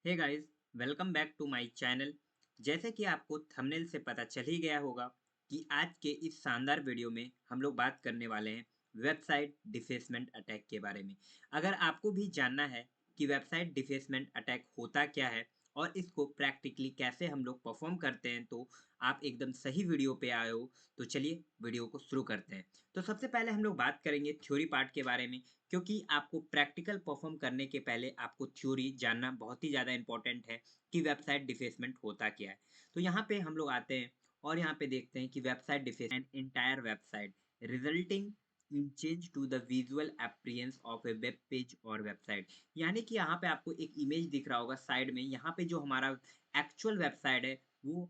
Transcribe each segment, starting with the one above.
Hey guys, welcome back to my channel. जैसे कि आपको थंबनेल से पता चल ही गया होगा कि आज के इस शानदार वीडियो में हम लोग बात करने वाले हैं वेबसाइट डिफेसमेंट अटैक के बारे में। अगर आपको भी जानना है कि वेबसाइट डिफेसमेंट अटैक होता क्या है और इसको प्रैक्टिकली कैसे हम लोग परफॉर्म करते हैं, तो आप एकदम सही वीडियो पे आए हो। तो चलिए वीडियो को शुरू करते हैं। तो सबसे पहले हम लोग बात करेंगे थ्योरी पार्ट के बारे में, क्योंकि आपको प्रैक्टिकल परफॉर्म करने के पहले आपको थ्योरी जानना बहुत ही ज़्यादा इंपॉर्टेंट है कि वेबसाइट डिफेसमेंट होता क्या है। तो यहाँ पे हम लोग आते हैं और यहाँ पे देखते हैं कि website defacement entire website resulting in change to the visual appearance of a web page और वेबसाइट। यानी कि यहाँ पे आपको एक इमेज दिख रहा होगा साइड में, यहाँ पे जो हमारा एक्चुअल वेबसाइट है वो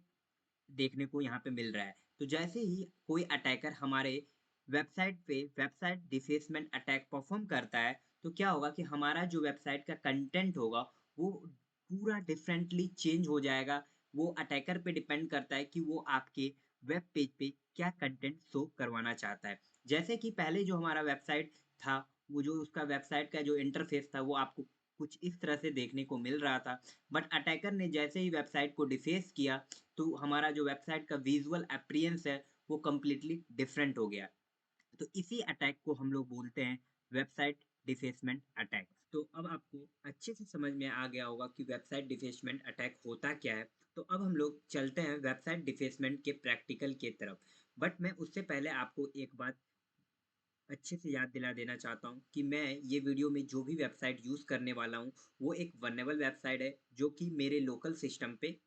देखने को यहाँ पे मिल रहा है। तो जैसे ही कोई अटैकर हमारे वेबसाइट पे वेबसाइट डिफेसमेंट अटैक परफॉर्म करता है, तो क्या होगा कि हमारा जो वेबसाइट का कंटेंट होगा वो पूरा डिफरेंटली चेंज हो जाएगा। वो अटैकर पे डिपेंड करता है कि वो आपके वेब पेज पे क्या कंटेंट शो करवाना चाहता है। जैसे कि पहले जो हमारा वेबसाइट था, वो जो उसका वेबसाइट का जो इंटरफेस था वो आपको कुछ इस तरह से देखने को मिल रहा था। बट अटैकर ने जैसे ही वेबसाइट को डिफेस किया, तो हमारा जो वेबसाइट का विजुअल अपीयरेंस है वो कम्प्लीटली डिफरेंट हो गया। तो इसी अटैक को हम लोग बोलते हैं वेबसाइट डिफेसमेंट अटैक। तो अब आपको अच्छे से समझ में आ गया होगा कि वेबसाइट डिफेसमेंट अटैक होता क्या है। तो अब हम लोग चलते हैं वेबसाइट डिफेसमेंट के प्रैक्टिकल के तरफ। बट मैं उससे पहले आपको एक बात अच्छे से याद दिला देना चाहता हूँ कि मैं ये वीडियो में जो भी वेबसाइट यूज़ करने वाला हूँ वो एक वल्नरेबल वेबसाइट है, जो कि मेरे लोकल सिस्टम पे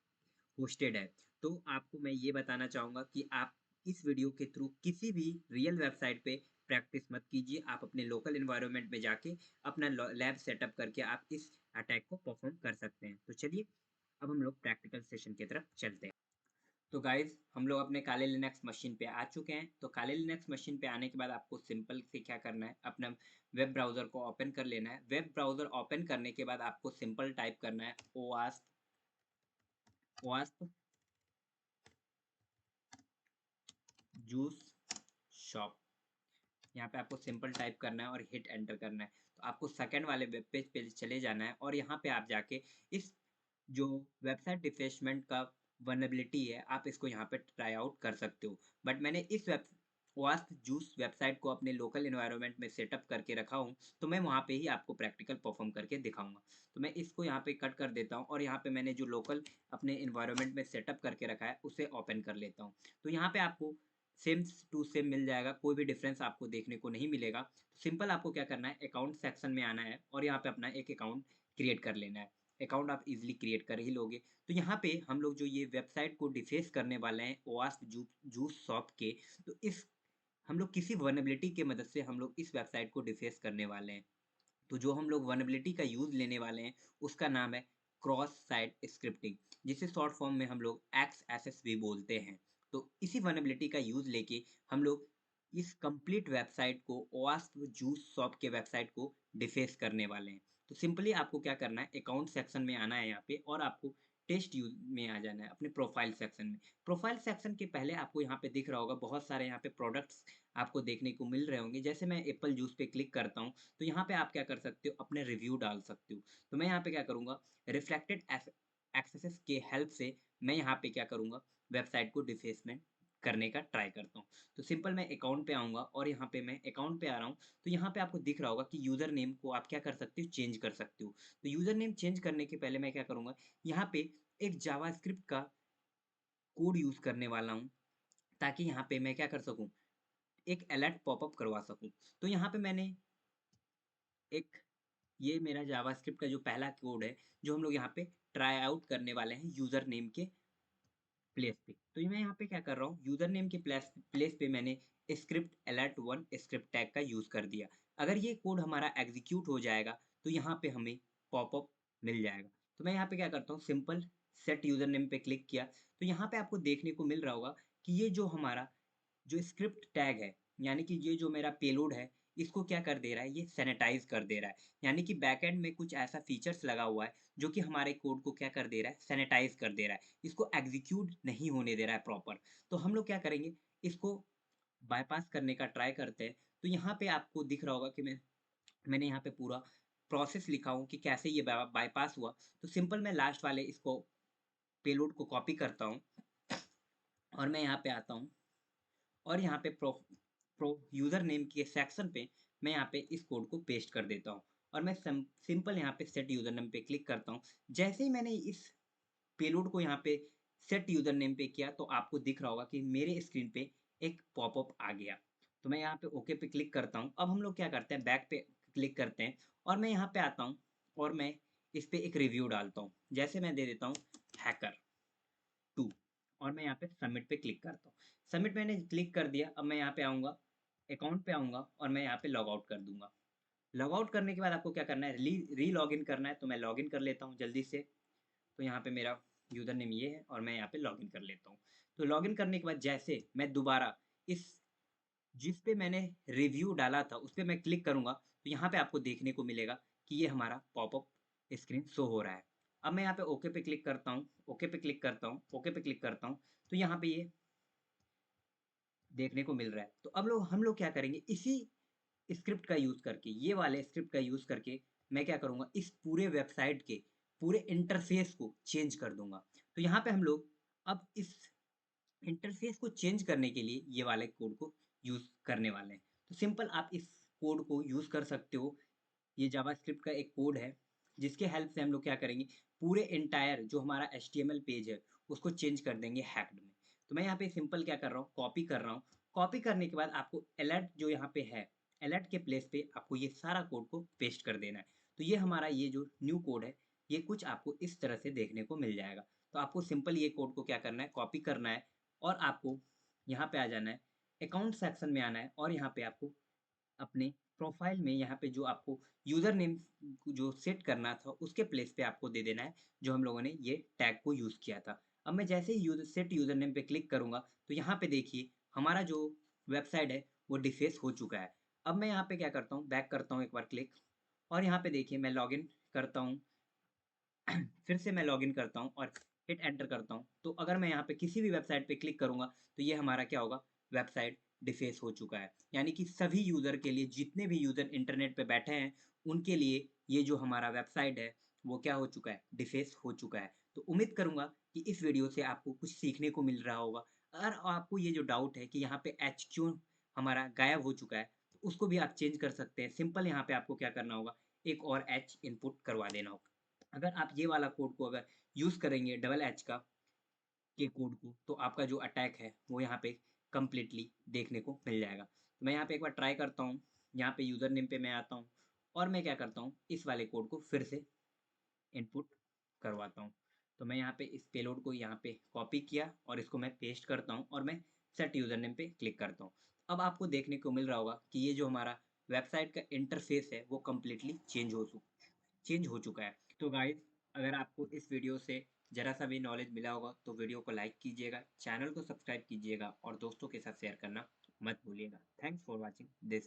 होस्टेड है। तो आपको मैं ये बताना चाहूँगा कि आप इस वीडियो के थ्रू किसी भी रियल वेबसाइट पे प्रैक्टिस मत कीजिए। आप अपने लोकल एनवायरनमेंट में जाके अपना लैब सेटअप करके आप इस अटैक को परफॉर्म कर सकते हैं। तो चलिए अब हम लोग प्रैक्टिकल सेशन की तरफ चलते हैं। तो गाइज हम लोग अपने काले लिनक्स मशीन पे आ चुके हैं। तो काले लिनक्स मशीन पे आने के बाद आपको सिंपल से क्या करना है, अपना वेब ब्राउज़र को ओपन कर लेना है। वेब ब्राउज़र ओपन करने के बाद आपको सिंपल टाइप करना है ओवास्प जूस शॉप। यहाँ पे आपको सिंपल टाइप करना है और हिट एंटर करना है। तो आपको सेकंड वाले वेब पेज पे चले जाना है और यहाँ पे आप जाके इस जो वेबसाइट डिफेसमेंट का वल्नरेबिलिटी है, आप इसको यहाँ पे ट्राई आउट कर सकते हो। बट मैंने इस वेब वास्ट जूस वेबसाइट को अपने लोकल एनवायरनमेंट में सेटअप करके रखा हूँ, तो मैं वहाँ पे ही आपको प्रैक्टिकल परफॉर्म करके दिखाऊंगा। तो मैं इसको यहाँ पे कट कर देता हूँ और यहाँ पे मैंने जो लोकल अपने एनवायरनमेंट में सेटअप करके रखा है उसे ओपन कर लेता हूँ। तो यहाँ पे आपको सेम टू सेम मिल जाएगा, कोई भी डिफरेंस आपको देखने को नहीं मिलेगा। तो सिंपल आपको क्या करना है, अकाउंट सेक्शन में आना है और यहाँ पे अपना एक अकाउंट क्रिएट कर लेना है। अकाउंट आप इजीली क्रिएट कर ही लोगे। तो यहाँ पे हम लोग जो ये वेबसाइट को डिफेस करने वाले हैं ओवास्प जूस शॉप के, तो इस हम लोग किसी वर्नेबिलिटी के मदद से हम लोग इस वेबसाइट को डिफेस करने वाले हैं। तो जो हम लोग वर्नेबिलिटी का यूज़ लेने वाले हैं उसका नाम है क्रॉस साइट स्क्रिप्टिंग, जिसे शॉर्ट फॉर्म में हम लोग XSS भी बोलते हैं। तो इसी वर्नेबिलिटी का यूज़ लेके हम लोग इस कंप्लीट वेबसाइट को ओवास्प जूस शॉप के वेबसाइट को डिफेस करने वाले हैं। तो सिंपली आपको क्या करना है, अकाउंट सेक्शन में आना है यहाँ पे और आपको टेस्ट यूज में आ जाना है अपने प्रोफाइल सेक्शन में। प्रोफाइल सेक्शन के पहले आपको यहाँ पे दिख रहा होगा बहुत सारे यहाँ पे प्रोडक्ट्स आपको देखने को मिल रहे होंगे। जैसे मैं एप्पल जूस पे क्लिक करता हूँ, तो यहाँ पे आप क्या कर सकते हो, अपने रिव्यू डाल सकते हो। तो मैं यहाँ पे क्या करूँगा, रिफ्लेक्टेड एक्सेस के हेल्प से मैं यहाँ पे क्या करूँगा, वेबसाइट को डिफेसमेंट करने का ट्राई करता हूँ। तो सिंपल मैं अकाउंट पे आऊँगा और यहाँ पे मैं अकाउंट पे आ रहा हूँ। तो यहाँ पे आपको दिख रहा होगा कि यूज़र नेम को आप क्या कर सकते हो, चेंज कर सकते हो। तो यूज़र नेम चेंज करने के पहले मैं क्या करूँगा, यहाँ पे एक जावास्क्रिप्ट का कोड यूज़ करने वाला हूँ, ताकि यहाँ पे मैं क्या कर सकूँ, एक अलर्ट पॉपअप करवा सकूँ। तो यहाँ पे मैंने एक ये मेरा जावास्क्रिप्ट का जो पहला कोड है, जो हम लोग यहाँ पे ट्राई आउट करने वाले हैं यूज़र नेम के प्लेस पे। तो ये मैं यहाँ पे क्या कर रहा हूँ, यूज़र नेम के प्लेस पे मैंने script alert one script tag का यूज़ कर दिया। अगर ये कोड हमारा एग्जीक्यूट हो जाएगा तो यहाँ पे हमें पॉपअप मिल जाएगा। तो मैं यहाँ पे क्या करता हूँ, सिंपल सेट यूज़र नेम पे क्लिक किया। तो यहाँ पे आपको देखने को मिल रहा होगा कि ये जो हमारा जो स्क्रिप्ट टैग है, यानी कि ये जो मेरा पेलोड है, इसको क्या कर दे रहा है, ये सैनिटाइज कर दे रहा है। यानी कि बैकएंड में कुछ ऐसा फीचर्स लगा हुआ है जो कि हमारे कोड को क्या कर दे रहा है, सैनिटाइज कर दे रहा है, इसको एग्जीक्यूट नहीं होने दे रहा है प्रॉपर। तो हम लोग क्या करेंगे, इसको बाईपास करने का ट्राई करते हैं। तो यहाँ पे आपको दिख रहा होगा कि मैंने यहाँ पे पूरा प्रोसेस लिखा हूँ कि कैसे ये बाईपास हुआ। तो सिंपल मैं लास्ट वाले इसको पेलोड को कॉपी करता हूँ और मैं यहाँ पे आता हूँ और यहाँ पे प्रो यूज़र नेम के सेक्शन पे मैं यहाँ पे इस कोड को पेस्ट कर देता हूँ और मैं सिंपल यहाँ पे सेट यूज़र नेम पे क्लिक करता हूँ। जैसे ही मैंने इस पेलोड को यहाँ पे सेट यूज़र नेम पे किया तो आपको दिख रहा होगा कि मेरे स्क्रीन पे एक पॉपअप आ गया। तो मैं यहाँ पे ओके पे क्लिक करता हूँ। अब हम लोग क्या करते हैं, बैक पे क्लिक करते हैं और मैं यहाँ पे आता हूँ और मैं इस पे एक रिव्यू डालता हूँ। जैसे मैं दे देता हूँ हैकर 2 और मैं यहाँ पे सबमिट पे क्लिक करता हूँ। सबमिट मैंने क्लिक कर दिया। अब मैं यहाँ पे आऊँगा, अकाउंट पे आऊँगा और मैं यहाँ पे लॉग आउट कर दूँगा। लॉग आउट करने के बाद आपको क्या करना है, री लॉगिन करना है। तो मैं लॉगिन कर लेता हूँ जल्दी से। तो यहाँ पे मेरा यूज़र नेम ये है और मैं यहाँ पे लॉगिन कर लेता हूँ। तो लॉगिन करने के बाद जैसे मैं दोबारा इस जिस पे मैंने रिव्यू डाला था उस पे मैं क्लिक करूँगा तो यहाँ पे आपको देखने को मिलेगा कि ये हमारा पॉपअप स्क्रीन शो हो रहा है। अब मैं यहाँ पे ओके पे क्लिक करता हूँ, ओके पे क्लिक करता हूँ, ओके पे क्लिक करता हूँ, तो यहाँ पे ये देखने को मिल रहा है। तो अब हम लोग क्या करेंगे, इसी स्क्रिप्ट का यूज़ करके, ये वाले स्क्रिप्ट का यूज़ करके मैं क्या करूँगा, इस पूरे वेबसाइट के पूरे इंटरफेस को चेंज कर दूँगा। तो यहाँ पे हम लोग अब इस इंटरफेस को चेंज करने के लिए ये वाले कोड को यूज़ करने वाले हैं। तो सिंपल आप इस कोड को यूज़ कर सकते हो। ये जावास्क्रिप्ट का एक कोड है, जिसके हेल्प से हम लोग क्या करेंगे, पूरे एंटायर जो हमारा एचटीएमएल पेज है, उसको चेंज कर देंगे हैक्ड में। तो मैं यहाँ पे सिंपल क्या कर रहा हूँ, कॉपी कर रहा हूँ। कॉपी करने के बाद आपको अलर्ट जो यहाँ पे है, अलर्ट के प्लेस पे आपको ये सारा कोड को पेस्ट कर देना है। तो ये हमारा ये जो न्यू कोड है, ये कुछ आपको इस तरह से देखने को मिल जाएगा। तो आपको सिंपल ये कोड को क्या करना है, कॉपी करना है और आपको यहाँ पे आ जाना है, अकाउंट सेक्शन में आना है और यहाँ पे आपको अपने प्रोफाइल में यहाँ पे जो आपको यूज़र नेम जो सेट करना था उसके प्लेस पे आपको दे देना है, जो हम लोगों ने ये टैग को यूज़ किया था। अब मैं जैसे ही सेट यूज़र नेम पे क्लिक करूँगा तो यहाँ पे देखिए हमारा जो वेबसाइट है वो डिफेस हो चुका है। अब मैं यहाँ पे क्या करता हूँ, बैक करता हूँ एक बार क्लिक और यहाँ पे देखिए मैं लॉगिन करता हूँ। फिर से मैं लॉगिन करता हूँ और हिट एंटर करता हूँ। तो अगर मैं यहाँ पे किसी भी वेबसाइट पे क्लिक करूँगा तो ये हमारा क्या होगा, वेबसाइट डिफेस हो चुका है। यानी कि सभी यूज़र के लिए, जितने भी यूज़र इंटरनेट पे बैठे हैं उनके लिए ये जो हमारा वेबसाइट है वो क्या हो चुका है, डिफेस हो चुका है। तो उम्मीद करूँगा कि इस वीडियो से आपको कुछ सीखने को मिल रहा होगा। अगर आपको ये जो डाउट है कि यहाँ पे एच क्यों हमारा गायब हो चुका है, तो उसको भी आप चेंज कर सकते हैं। सिंपल यहाँ पे आपको क्या करना होगा, एक और एच इनपुट करवा देना होगा। अगर आप ये वाला कोड को अगर यूज़ करेंगे डबल एच का के कोड को, तो आपका जो अटैक है वो यहाँ पे कंप्लीटली देखने को मिल जाएगा। तो मैं यहाँ पे एक बार ट्राई करता हूँ, यहाँ पे यूज़र नेम पे मैं आता हूँ और मैं क्या करता हूँ, इस वाले कोड को फिर से इनपुट करवाता हूँ। तो मैं यहाँ पे इस पेलोड को यहाँ पे कॉपी किया और इसको मैं पेस्ट करता हूँ और मैं सेट यूज़र नेम पे क्लिक करता हूँ। अब आपको देखने को मिल रहा होगा कि ये जो हमारा वेबसाइट का इंटरफेस है वो कंप्लीटली चेंज हो चुका है। तो गाइस, अगर आपको इस वीडियो से ज़रा सा भी नॉलेज मिला होगा तो वीडियो को लाइक कीजिएगा, चैनल को सब्सक्राइब कीजिएगा और दोस्तों के साथ शेयर करना मत भूलिएगा। Thanks for watching this.